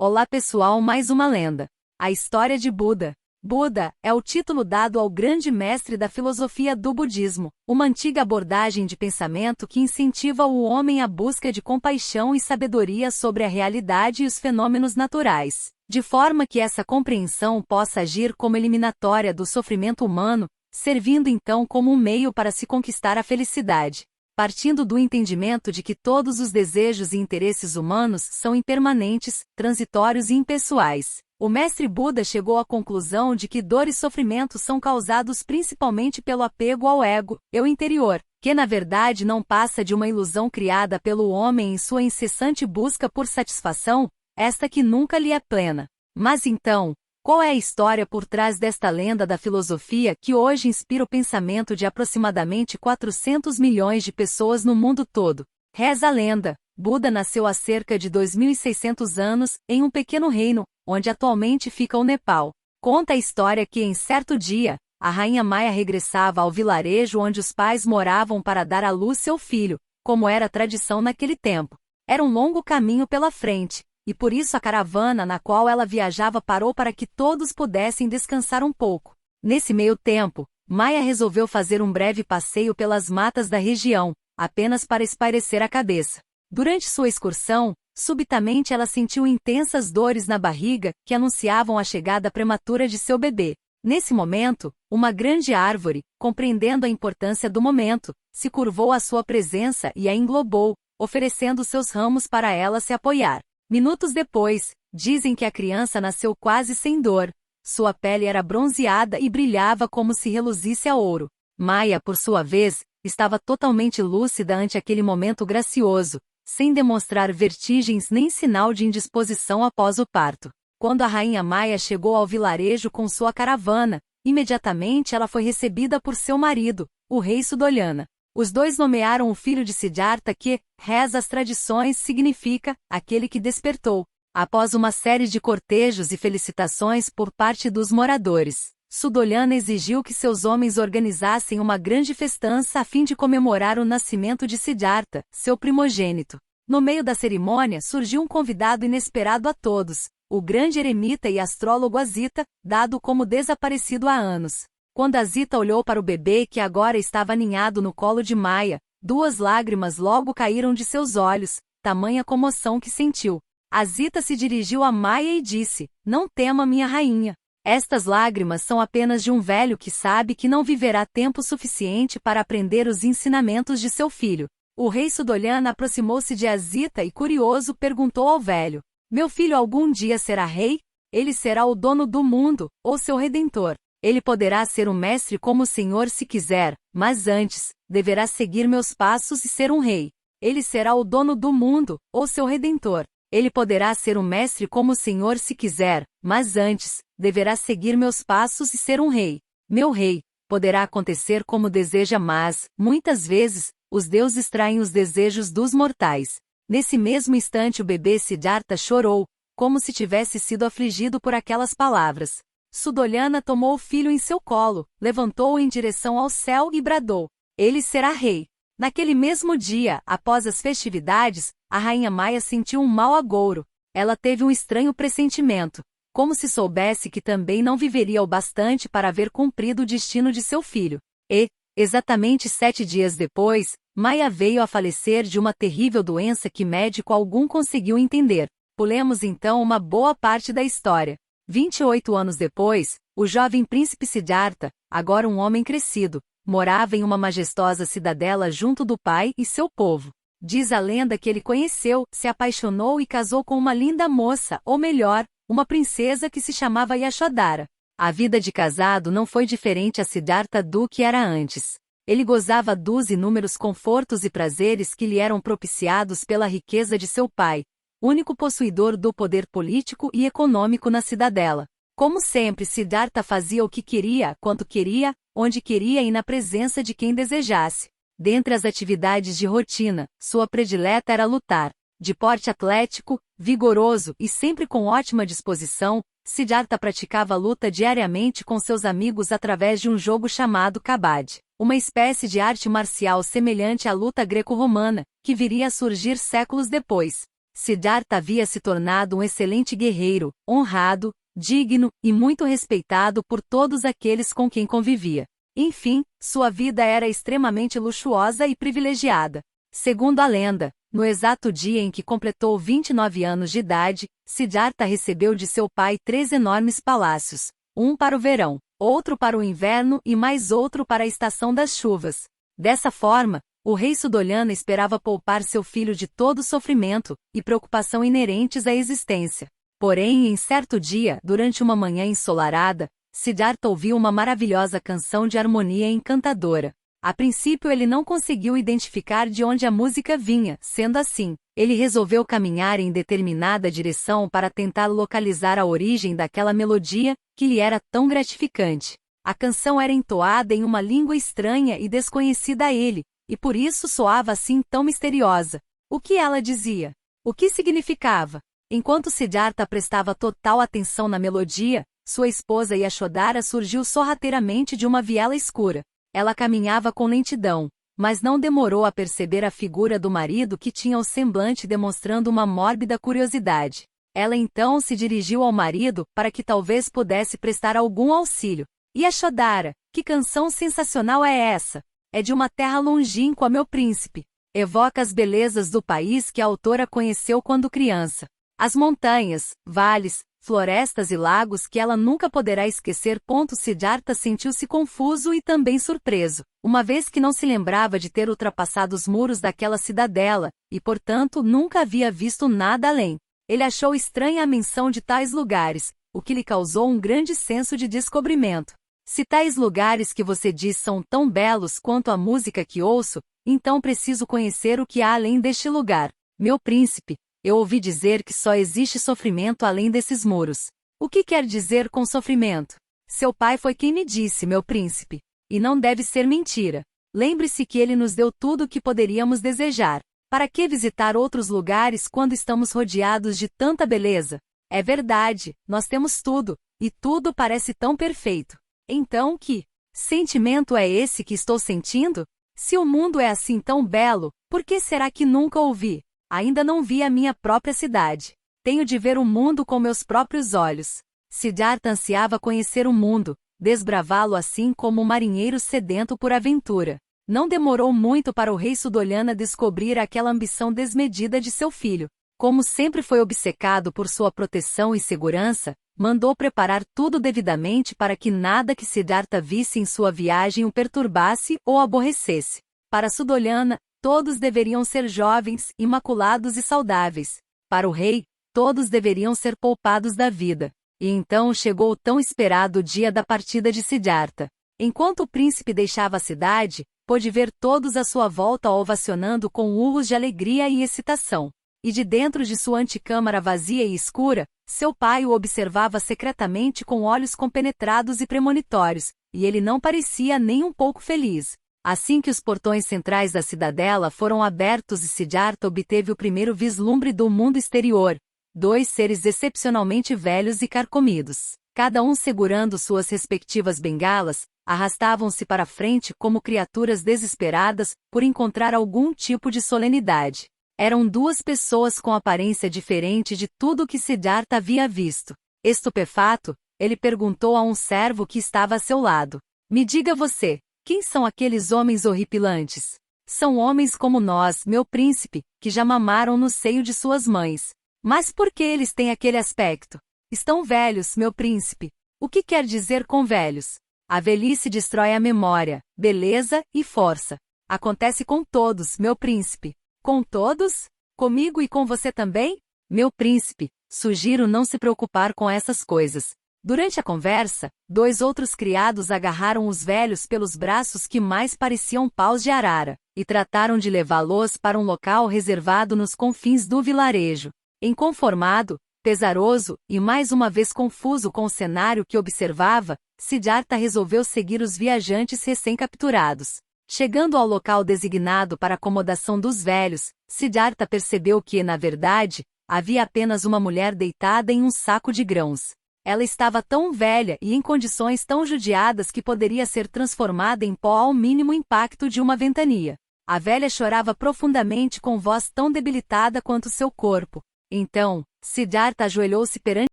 Olá pessoal, mais uma lenda. A história de Buda. Buda é o título dado ao grande mestre da filosofia do budismo, uma antiga abordagem de pensamento que incentiva o homem à busca de compaixão e sabedoria sobre a realidade e os fenômenos naturais, de forma que essa compreensão possa agir como eliminatória do sofrimento humano, servindo então como um meio para se conquistar a felicidade. Partindo do entendimento de que todos os desejos e interesses humanos são impermanentes, transitórios e impessoais, o mestre Buda chegou à conclusão de que dor e sofrimento são causados principalmente pelo apego ao ego, eu interior, que na verdade não passa de uma ilusão criada pelo homem em sua incessante busca por satisfação, esta que nunca lhe é plena. Mas então, qual é a história por trás desta lenda da filosofia que hoje inspira o pensamento de aproximadamente 400 milhões de pessoas no mundo todo? Reza a lenda, Buda nasceu há cerca de 2.600 anos, em um pequeno reino, onde atualmente fica o Nepal. Conta a história que em certo dia, a rainha Maya regressava ao vilarejo onde os pais moravam para dar à luz seu filho, como era a tradição naquele tempo. Era um longo caminho pela frente, e por isso a caravana na qual ela viajava parou para que todos pudessem descansar um pouco. Nesse meio tempo, Maya resolveu fazer um breve passeio pelas matas da região, apenas para espairecer a cabeça. Durante sua excursão, subitamente ela sentiu intensas dores na barriga que anunciavam a chegada prematura de seu bebê. Nesse momento, uma grande árvore, compreendendo a importância do momento, se curvou à sua presença e a englobou, oferecendo seus ramos para ela se apoiar. Minutos depois, dizem que a criança nasceu quase sem dor. Sua pele era bronzeada e brilhava como se reluzisse a ouro. Maya, por sua vez, estava totalmente lúcida ante aquele momento gracioso, sem demonstrar vertigens nem sinal de indisposição após o parto. Quando a rainha Maya chegou ao vilarejo com sua caravana, imediatamente ela foi recebida por seu marido, o rei Sudolyana. Os dois nomearam o filho de Siddhartha que, reza as tradições, significa aquele que despertou. Após uma série de cortejos e felicitações por parte dos moradores, Sudolyana exigiu que seus homens organizassem uma grande festança a fim de comemorar o nascimento de Siddhartha, seu primogênito. No meio da cerimônia surgiu um convidado inesperado a todos, o grande eremita e astrólogo Asita, dado como desaparecido há anos. Quando Asita olhou para o bebê que agora estava aninhado no colo de Maya, 2 lágrimas logo caíram de seus olhos, tamanha comoção que sentiu. Asita se dirigiu a Maya e disse: "Não tema, minha rainha. Estas lágrimas são apenas de um velho que sabe que não viverá tempo suficiente para aprender os ensinamentos de seu filho." O rei Sudolyana aproximou-se de Asita e, curioso, perguntou ao velho: "Meu filho algum dia será rei? Ele será o dono do mundo, ou seu redentor? Ele poderá ser um mestre como o senhor se quiser, mas antes, deverá seguir meus passos e ser um rei. Ele será o dono do mundo, ou seu redentor. Ele poderá ser um mestre como o senhor se quiser, mas antes, deverá seguir meus passos e ser um rei. Meu rei, poderá acontecer como deseja, mas, muitas vezes, os deuses traem os desejos dos mortais." Nesse mesmo instante o bebê Siddhartha chorou, como se tivesse sido afligido por aquelas palavras. Sudolyana tomou o filho em seu colo, levantou-o em direção ao céu e bradou: "Ele será rei." Naquele mesmo dia, após as festividades, a rainha Maya sentiu um mau agouro. Ela teve um estranho pressentimento, como se soubesse que também não viveria o bastante para ver cumprido o destino de seu filho. E, exatamente 7 dias depois, Maya veio a falecer de uma terrível doença que médico algum conseguiu entender. Pulemos então uma boa parte da história. 28 anos depois, o jovem príncipe Siddhartha, agora um homem crescido, morava em uma majestosa cidadela junto do pai e seu povo. Diz a lenda que ele conheceu, se apaixonou e casou com uma linda moça, ou melhor, uma princesa que se chamava Yashodhara. A vida de casado não foi diferente a Siddhartha do que era antes. Ele gozava dos inúmeros confortos e prazeres que lhe eram propiciados pela riqueza de seu pai, único possuidor do poder político e econômico na cidadela. Como sempre, Siddhartha fazia o que queria, quando queria, onde queria e na presença de quem desejasse. Dentre as atividades de rotina, sua predileta era lutar. De porte atlético, vigoroso e sempre com ótima disposição, Siddhartha praticava luta diariamente com seus amigos através de um jogo chamado Kabaddi, uma espécie de arte marcial semelhante à luta greco-romana, que viria a surgir séculos depois. Siddhartha havia se tornado um excelente guerreiro, honrado, digno e muito respeitado por todos aqueles com quem convivia. Enfim, sua vida era extremamente luxuosa e privilegiada. Segundo a lenda, no exato dia em que completou 29 anos de idade, Siddhartha recebeu de seu pai 3 enormes palácios, um para o verão, outro para o inverno e mais outro para a estação das chuvas. Dessa forma, o rei Suddolana esperava poupar seu filho de todo o sofrimento e preocupação inerentes à existência. Porém, em certo dia, durante uma manhã ensolarada, Siddhartha ouviu uma maravilhosa canção de harmonia encantadora. A princípio ele não conseguiu identificar de onde a música vinha, sendo assim, ele resolveu caminhar em determinada direção para tentar localizar a origem daquela melodia, que lhe era tão gratificante. A canção era entoada em uma língua estranha e desconhecida a ele, e por isso soava assim tão misteriosa. O que ela dizia? O que significava? Enquanto Siddhartha prestava total atenção na melodia, sua esposa Yashodhara surgiu sorrateiramente de uma viela escura. Ela caminhava com lentidão, mas não demorou a perceber a figura do marido que tinha o semblante demonstrando uma mórbida curiosidade. Ela então se dirigiu ao marido para que talvez pudesse prestar algum auxílio. Yashodhara, que canção sensacional é essa? É de uma terra longínqua, meu príncipe. Evoca as belezas do país que a autora conheceu quando criança. As montanhas, vales, florestas e lagos que ela nunca poderá esquecer. Siddhartha sentiu-se confuso e também surpreso, uma vez que não se lembrava de ter ultrapassado os muros daquela cidadela, e portanto nunca havia visto nada além. Ele achou estranha a menção de tais lugares, o que lhe causou um grande senso de descobrimento. Se tais lugares que você diz são tão belos quanto a música que ouço, então preciso conhecer o que há além deste lugar. Meu príncipe, eu ouvi dizer que só existe sofrimento além desses muros. O que quer dizer com sofrimento? Seu pai foi quem me disse, meu príncipe. E não deve ser mentira. Lembre-se que ele nos deu tudo o que poderíamos desejar. Para que visitar outros lugares quando estamos rodeados de tanta beleza? É verdade, nós temos tudo, e tudo parece tão perfeito. Então que sentimento é esse que estou sentindo? Se o mundo é assim tão belo, por que será que nunca ouvi? Ainda não vi a minha própria cidade. Tenho de ver o mundo com meus próprios olhos. Siddhartha ansiava conhecer o mundo, desbravá-lo assim como um marinheiro sedento por aventura. Não demorou muito para o rei Suddolana descobrir aquela ambição desmedida de seu filho. Como sempre foi obcecado por sua proteção e segurança, mandou preparar tudo devidamente para que nada que Siddhartha visse em sua viagem o perturbasse ou aborrecesse. Para Suddolana, todos deveriam ser jovens, imaculados e saudáveis. Para o rei, todos deveriam ser poupados da vida. E então chegou o tão esperado dia da partida de Siddhartha. Enquanto o príncipe deixava a cidade, pôde ver todos à sua volta ovacionando com urros de alegria e excitação. E de dentro de sua antecâmara vazia e escura, seu pai o observava secretamente com olhos compenetrados e premonitórios, e ele não parecia nem um pouco feliz. Assim que os portões centrais da cidadela foram abertos e Siddhartha obteve o primeiro vislumbre do mundo exterior, 2 seres excepcionalmente velhos e carcomidos, cada um segurando suas respectivas bengalas, arrastavam-se para frente como criaturas desesperadas por encontrar algum tipo de solenidade. Eram 2 pessoas com aparência diferente de tudo o que Siddhartha havia visto. Estupefato, ele perguntou a um servo que estava a seu lado. Me diga você, quem são aqueles homens horripilantes? São homens como nós, meu príncipe, que já mamaram no seio de suas mães. Mas por que eles têm aquele aspecto? Estão velhos, meu príncipe. O que quer dizer com velhos? A velhice destrói a memória, beleza e força. Acontece com todos, meu príncipe. Com todos? Comigo e com você também? Meu príncipe, sugiro não se preocupar com essas coisas. Durante a conversa, 2 outros criados agarraram os velhos pelos braços que mais pareciam paus de arara, e trataram de levá-los para um local reservado nos confins do vilarejo. Inconformado, pesaroso e mais uma vez confuso com o cenário que observava, Siddhartha resolveu seguir os viajantes recém-capturados. Chegando ao local designado para a acomodação dos velhos, Siddhartha percebeu que, na verdade, havia apenas uma mulher deitada em um saco de grãos. Ela estava tão velha e em condições tão judiadas que poderia ser transformada em pó ao mínimo impacto de uma ventania. A velha chorava profundamente com voz tão debilitada quanto seu corpo. Então, Siddhartha ajoelhou-se perante